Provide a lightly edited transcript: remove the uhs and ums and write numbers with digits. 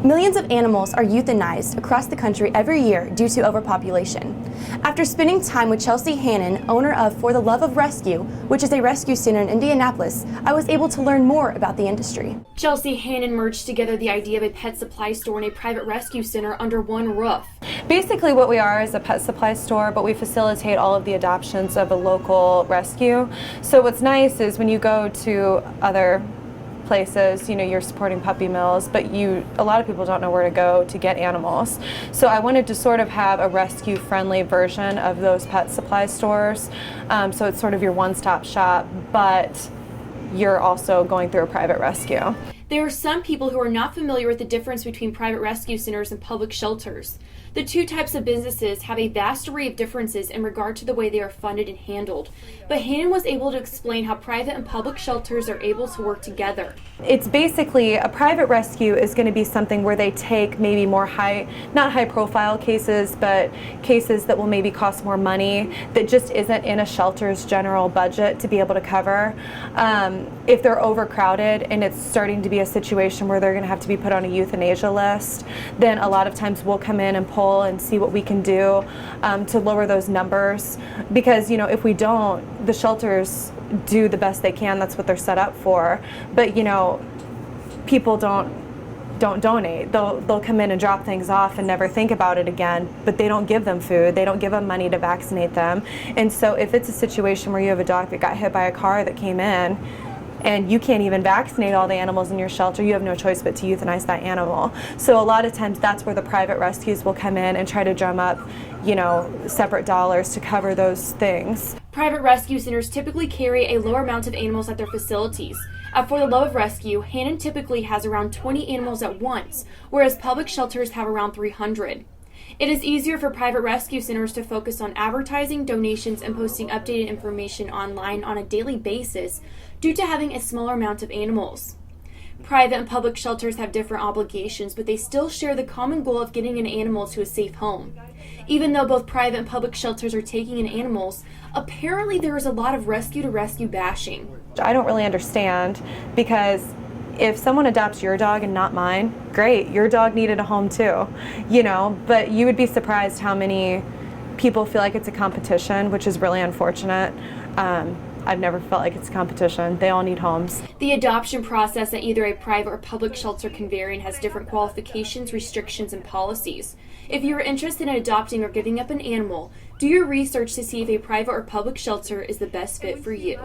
Millions of animals are euthanized across the country every year due to overpopulation. After spending time with Chelsea Hannon, owner of For the Love of Rescue, which is a rescue center in Indianapolis, I was able to learn more about the industry. Chelsea Hannon merged together the idea of a pet supply store and a private rescue center under one roof. Basically what we are is a pet supply store, but we facilitate all of the adoptions of a local rescue. So what's nice is when you go to other places, you're supporting puppy mills, but a lot of people don't know where to go to get animals. So I wanted to sort of have a rescue friendly version of those pet supply stores. So it's sort of your one-stop shop, but you're also going through a private rescue. There are some people who are not familiar with the difference between private rescue centers and public shelters. The two types of businesses have a vast array of differences in regard to the way they are funded and handled, but Hannon was able to explain how private and public shelters are able to work together. It's basically, a private rescue is going to be something where they take maybe more not high profile cases, but cases that will maybe cost more money that just isn't in a shelter's general budget to be able to cover. If they're overcrowded and it's starting to be a situation where they're going to have to be put on a euthanasia list, then a lot of times we'll come in and pull and see what we can do to lower those numbers, because if we don't, the shelters do the best they can. That's what they're set up for, but people don't donate. They'll come in and drop things off and never think about it again, but they don't give them food, they don't give them money to vaccinate them. And so if it's a situation where you have a dog that got hit by a car that came in and you can't even vaccinate all the animals in your shelter, you have no choice but to euthanize that animal. So a lot of times that's where the private rescues will come in and try to drum up, separate dollars to cover those things. Private rescue centers typically carry a lower amount of animals at their facilities. For the Love of Rescue, Hannon typically has around 20 animals at once, whereas public shelters have around 300. It is easier for private rescue centers to focus on advertising, donations, and posting updated information online on a daily basis due to having a smaller amount of animals. Private and public shelters have different obligations, but they still share the common goal of getting an animal to a safe home. Even though both private and public shelters are taking in animals, apparently there is a lot of rescue-to-rescue bashing. I don't really understand, because if someone adopts your dog and not mine, great, your dog needed a home too, but you would be surprised how many people feel like it's a competition, which is really unfortunate. I've never felt like it's a competition. They all need homes. The adoption process at either a private or public shelter can vary and has different qualifications, restrictions, and policies. If you are interested in adopting or giving up an animal, do your research to see if a private or public shelter is the best fit for you.